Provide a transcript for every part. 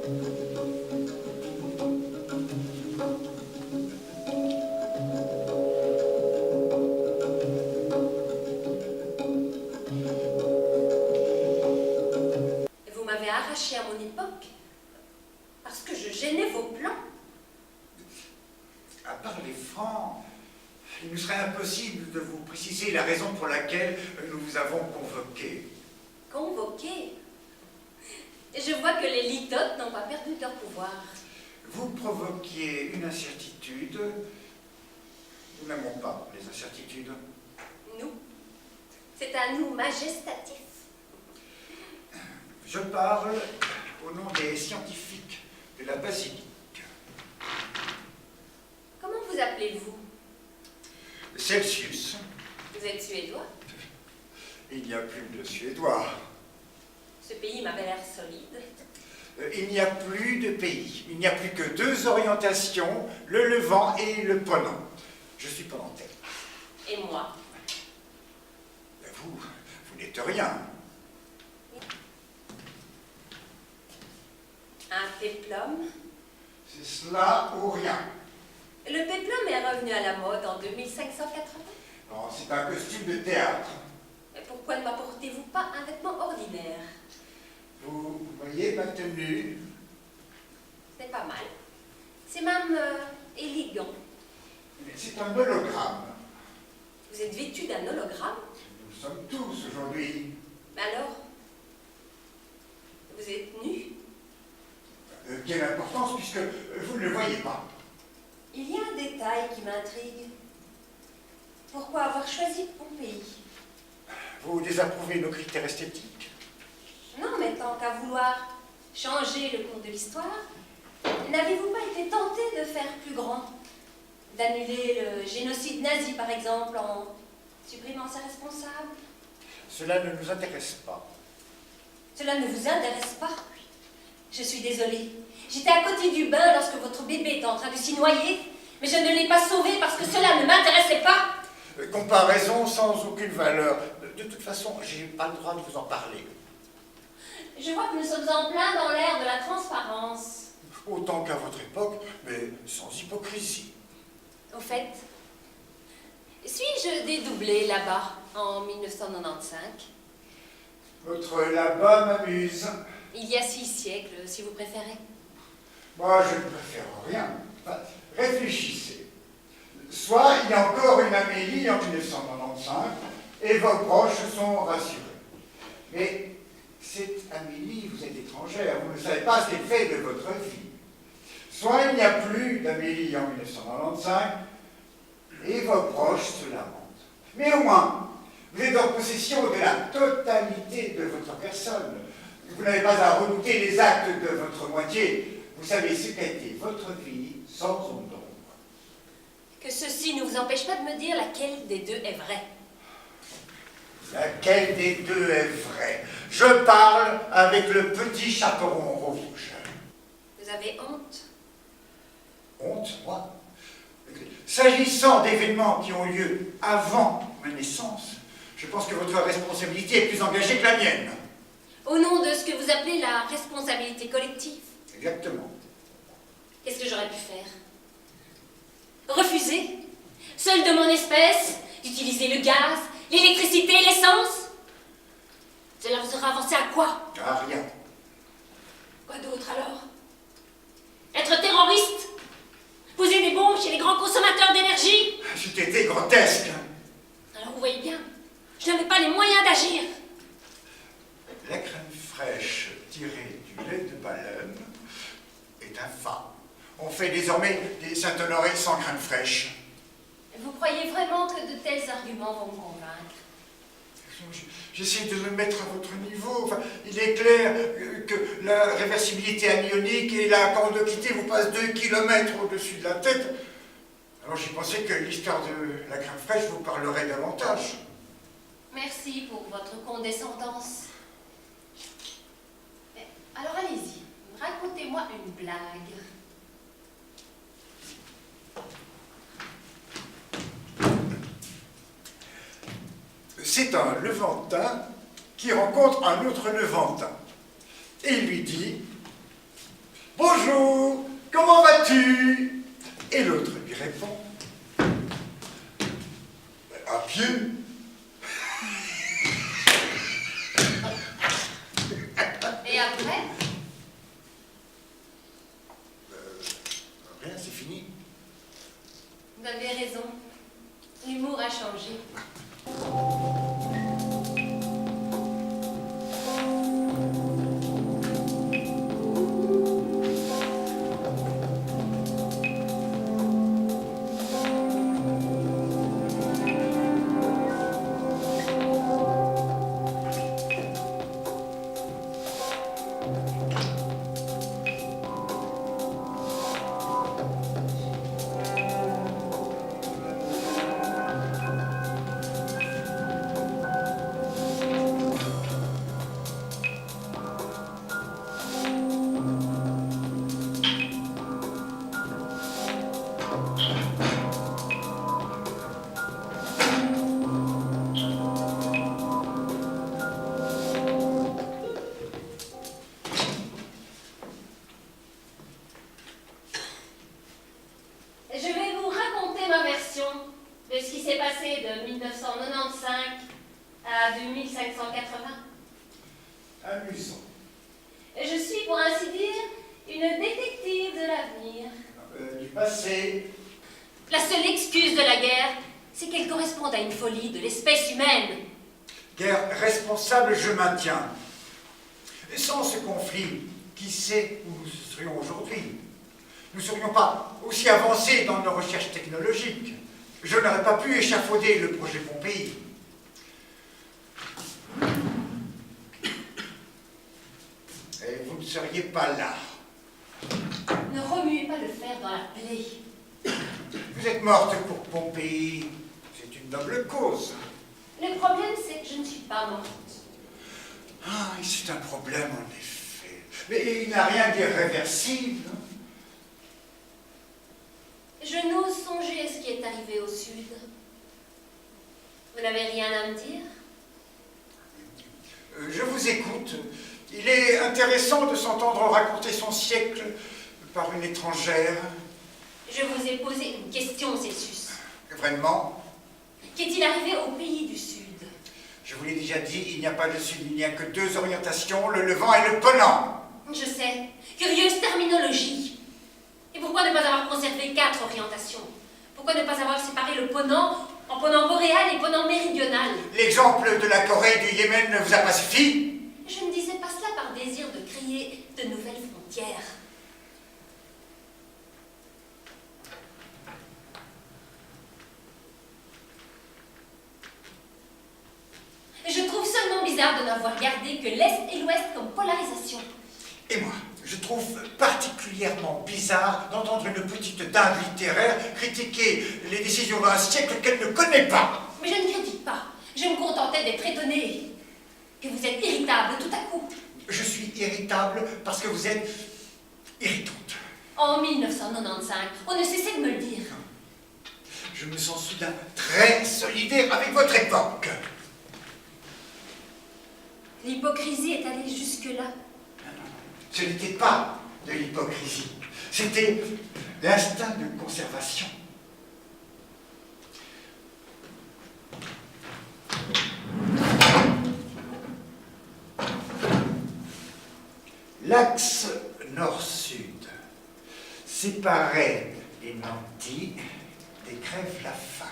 Vous m'avez arraché à mon époque parce que je gênais vos plans. À parler franc, il nous serait impossible de vous préciser la raison pour laquelle nous vous avons convoqué. Convoqué? Je vois que les litotes n'ont pas perdu leur pouvoir. Vous provoquiez une incertitude. Nous n'aimons pas les incertitudes. Nous? C'est un nous majestatif. Je parle au nom des scientifiques de la basilique. Comment vous appelez-vous? Celsius. Vous êtes suédois? Il n'y a plus de Suédois. Ce pays m'avait l'air solide. Il n'y a plus de pays. Il n'y a plus que deux orientations, le levant et le ponant. Je suis ponantais. Et moi? Vous n'êtes rien. Un péplum? C'est cela ou rien. Le péplum est revenu à la mode en 2580. Non, c'est un costume de théâtre. Mais pourquoi ne m'apportez-vous pas un vêtement ordinaire? Vous voyez ma tenue? C'est pas mal. C'est même élégant. C'est un hologramme. Vous êtes vêtu d'un hologramme? Nous sommes tous aujourd'hui. Mais alors? Vous êtes nu? Quelle importance puisque vous ne le voyez pas. Il y a un détail qui m'intrigue. Pourquoi avoir choisi Pompéi? Vous désapprouvez nos critères esthétiques? Non, mais tant qu'à vouloir changer le cours de l'histoire, n'avez-vous pas été tenté de faire plus grand? D'annuler le génocide nazi, par exemple, en supprimant ses responsables? Cela ne nous intéresse pas. Cela ne vous intéresse pas? Je suis désolée. J'étais à côté du bain lorsque votre bébé était en train de s'y noyer, mais je ne l'ai pas sauvé parce que cela ne m'intéressait pas. Comparaison sans aucune valeur. De toute façon, je n'ai pas le droit de vous en parler. Je vois que nous sommes en plein dans l'ère de la transparence. Autant qu'à votre époque, mais sans hypocrisie. Au fait, suis-je dédoublé là-bas en 1995? Votre là-bas m'amuse. Il y a 6 siècles, si vous préférez. Moi, je ne préfère rien. Enfin, réfléchissez. Soit il y a encore une Amélie en 1995 et vos proches sont rassurés. Mais cette Amélie, vous êtes étrangère, vous ne savez pas ce qu'elle fait de votre vie. Soit il n'y a plus d'Amélie en 1995 et vos proches se lamentent. Mais au moins, vous êtes en possession de la totalité de votre personne. Vous n'avez pas à redouter les actes de votre moitié. Vous savez ce qu'a été votre vie sans ombre d'ombre. Que ceci ne vous empêche pas de me dire laquelle des deux est vraie. Laquelle des deux est vraie? Je parle avec le petit chaperon rouge. Vous avez honte? Honte, moi? S'agissant d'événements qui ont lieu avant ma naissance, je pense que votre responsabilité est plus engagée que la mienne. Au nom de ce que vous appelez la responsabilité collective. Exactement. Qu'est-ce que j'aurais pu faire? Refuser, seul de mon espèce, d'utiliser le gaz, l'électricité, l'essence? Cela vous aura avancé à quoi? Ah, rien. Quoi d'autre alors? Être terroriste? Poser des bombes chez les grands consommateurs d'énergie? C'eût été grotesque. Alors vous voyez bien, je n'avais pas les moyens d'agir. La crème fraîche tirée du lait de baleine est infâme. On fait désormais des Saint-Honoré sans crème fraîche. Vous croyez vraiment que de tels arguments vont me convaincre? J'essaie de me mettre à votre niveau. Enfin, il est clair que la réversibilité anionique et la conductivité vous passent 2 kilomètres au-dessus de la tête. Alors j'ai pensé que l'histoire de la crème fraîche vous parlerait davantage. Merci pour votre condescendance. Mais, alors allez-y, racontez-moi une blague. C'est un Levantin qui rencontre un autre Levantin. Et il lui dit: Bonjour, comment vas-tu? Et l'autre lui répond, à pied. Et après? Rien, c'est fini. Vous avez raison. L'humour a changé. Je vais vous raconter ma version de ce qui s'est passé de 1995 à 2580. Amusant. Je suis, pour ainsi dire, une détective de l'avenir. Du passé. La seule excuse de la guerre, c'est qu'elle corresponde à une folie de l'espèce humaine. Guerre responsable, je maintiens. Sans ce conflit, qui sait où nous serions aujourd'hui? Nous ne serions pas aussi avancés dans nos recherches technologiques. Je n'aurais pas pu échafauder le projet Pompéi. Et vous ne seriez pas là. Ne remuez pas le fer dans la plaie. Vous êtes morte pour Pompéi. C'est une noble cause. Le problème, c'est que je ne suis pas morte. Ah, c'est un problème en effet. Mais il n'a rien d'irréversible. Je n'ose songer à ce qui est arrivé au sud. Vous n'avez rien à me dire? Je vous écoute. Il est intéressant de s'entendre raconter son siècle par une étrangère. Je vous ai posé une question, Celsius. Vraiment? Qu'est-il arrivé au pays du Sud? Je vous l'ai déjà dit, il n'y a pas de sud, il n'y a que deux orientations, le levant et le ponant. Je sais. Curieuse terminologie. Et pourquoi ne pas avoir conservé 4 orientations? Pourquoi ne pas avoir séparé le ponant en ponant boréal et ponant méridional? L'exemple de la Corée et du Yémen ne vous a pas suffi? Je ne disais pas cela par désir de créer de nouvelles frontières. Je trouve seulement bizarre de n'avoir gardé que l'Est et l'Ouest comme polarisation. Et moi, je trouve particulièrement bizarre d'entendre une petite dinde littéraire critiquer les décisions d'un siècle qu'elle ne connaît pas. Mais je ne critique pas. Je me contentais d'être étonnée. Que vous êtes irritable tout à coup. Je suis irritable parce que vous êtes irritante. En 1995, on ne cessait de me le dire. Je me sens soudain très solidaire avec votre époque. L'hypocrisie est allée jusque-là. Ce n'était pas de l'hypocrisie, c'était l'instinct de conservation. L'axe nord-sud séparait les nantis des crèves-la-faim.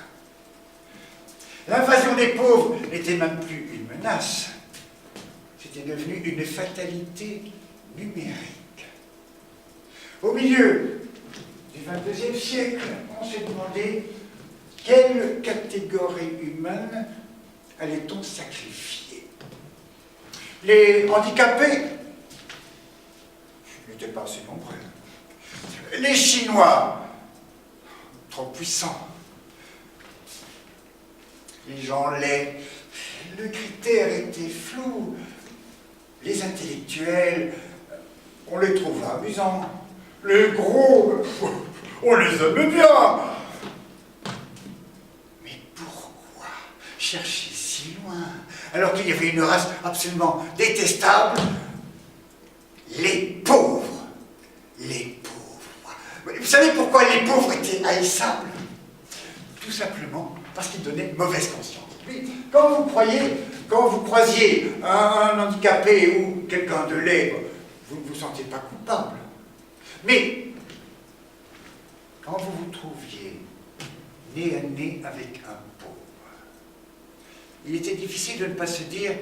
L'invasion des pauvres n'était même plus une menace. C'était devenu une fatalité numérique. Au milieu du XXIe siècle, on s'est demandé quelle catégorie humaine allait-on sacrifier. Les handicapés n'étaient pas assez nombreux. Les Chinois, trop puissants. Les gens laids, le critère était flou. Les intellectuels, on les trouve amusants. Les gros, on les aime bien. Mais pourquoi chercher si loin, alors qu'il y avait une race absolument détestable? Les pauvres, Vous savez pourquoi les pauvres étaient haïssables? Tout simplement parce qu'ils donnaient mauvaise conscience. Oui, quand vous croisiez un handicapé ou quelqu'un de laid, vous ne vous sentiez pas coupable. Mais quand vous vous trouviez nez à nez avec un pauvre, il était difficile de ne pas se dire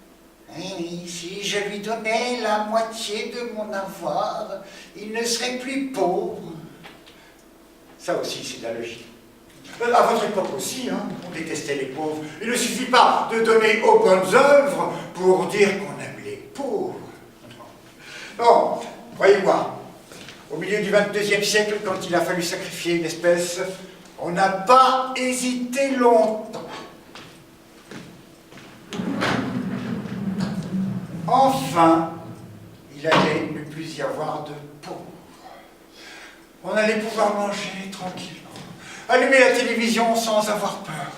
« Eh, si je lui donnais la moitié de mon avoir, il ne serait plus pauvre. » Ça aussi, c'est de la logique. À votre époque aussi, hein, on détestait les pauvres. Il ne suffit pas de donner aux bonnes œuvres pour dire qu'on aime les pauvres. Non, croyez-moi, au milieu du XXIe siècle, quand il a fallu sacrifier une espèce, on n'a pas hésité longtemps. Enfin, il allait ne plus y avoir de pauvres. On allait pouvoir manger tranquillement, allumer la télévision sans avoir peur.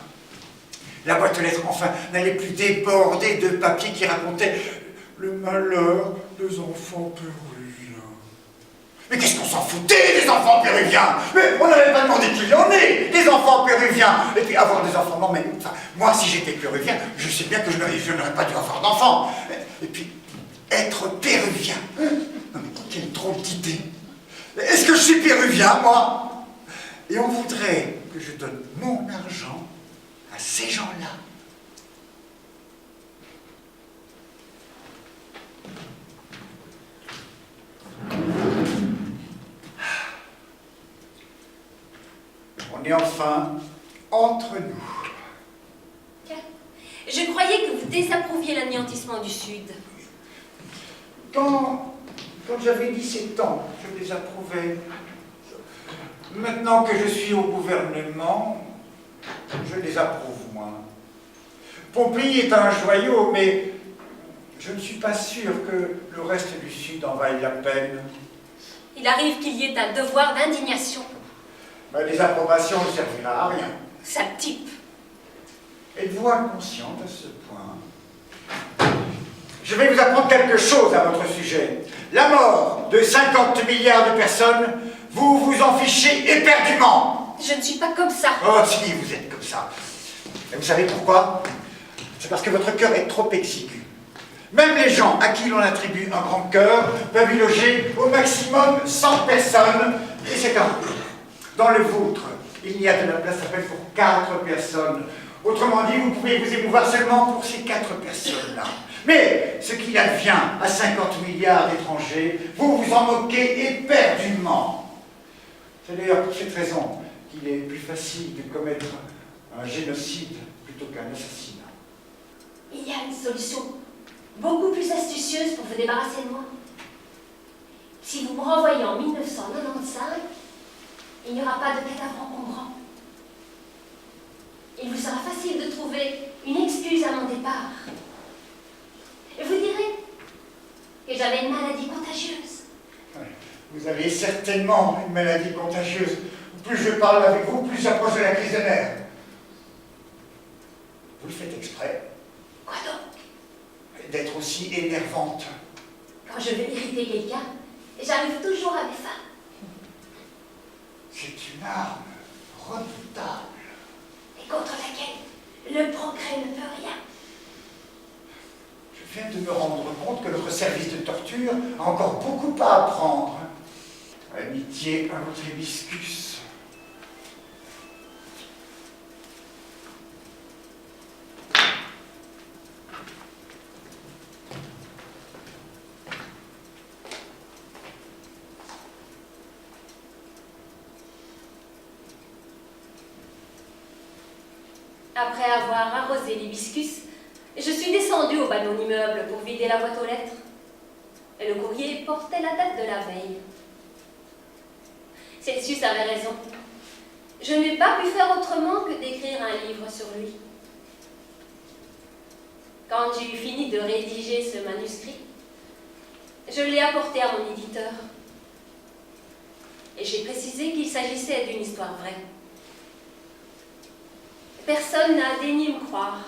La boîte aux lettres, enfin, n'allait plus déborder de papiers qui racontaient le malheur des enfants péruviens. Mais qu'est-ce qu'on s'en foutait des enfants péruviens? Mais on n'avait pas demandé qui en est, des enfants péruviens. Et puis avoir des enfants, non mais, enfin, moi si j'étais péruvien, je sais bien que je n'aurais pas dû avoir d'enfants. Et puis, être péruvien, non mais quelle drôle d'idée. Est-ce que je suis péruvien, moi? Et on voudrait que je donne mon argent à ces gens-là. On est enfin entre nous. Je croyais que vous désapprouviez l'anéantissement du Sud. Quand j'avais 17 ans, je désapprouvais. Maintenant que je suis au gouvernement, je désapprouve moins. Pompéi est un joyau, mais je ne suis pas sûr que le reste du Sud en vaille la peine. Il arrive qu'il y ait un devoir d'indignation. Ma désapprobation ne servira à rien. Sale type. Êtes-vous inconsciente à ce point? Je vais vous apprendre quelque chose à votre sujet. La mort de 50 milliards de personnes, vous vous en fichez éperdument. Je ne suis pas comme ça. Oh si, vous êtes comme ça. Et vous savez pourquoi? C'est parce que votre cœur est trop exigu. Même les gens à qui l'on attribue un grand cœur peuvent y loger au maximum 100 personnes, et c'est un peu. Dans le vôtre, il n'y a de la place à peine pour 4 personnes. Autrement dit, vous pouvez vous émouvoir seulement pour ces 4 personnes-là. Mais ce qui advient à 50 milliards d'étrangers, vous vous en moquez éperdument. C'est d'ailleurs pour cette raison qu'il est plus facile de commettre un génocide plutôt qu'un assassinat. Il y a une solution beaucoup plus astucieuse pour vous débarrasser de moi. Si vous me renvoyez en 1995, il n'y aura pas de cadavre encombrant. Il vous sera facile de trouver une excuse à mon départ. Et vous direz que j'avais une maladie contagieuse. Vous avez certainement une maladie contagieuse. Plus je parle avec vous, plus j'approche de la crise de nerfs. Vous le faites exprès. Quoi donc? D'être aussi énervante. Quand je veux irriter quelqu'un, j'arrive toujours à mes fins. C'est une arme redoutable. Et contre laquelle le progrès ne peut rien. Je viens de me rendre compte que notre service de torture a encore beaucoup à apprendre. Amitié à votre hibiscus. Après avoir arrosé l'hibiscus, je suis descendue au bas de mon immeuble pour vider la boîte aux lettres. Et le courrier portait la date de la veille. Celsius avait raison. Je n'ai pas pu faire autrement que d'écrire un livre sur lui. Quand j'ai eu fini de rédiger ce manuscrit, je l'ai apporté à mon éditeur. Et j'ai précisé qu'il s'agissait d'une histoire vraie. Personne n'a daigné me croire.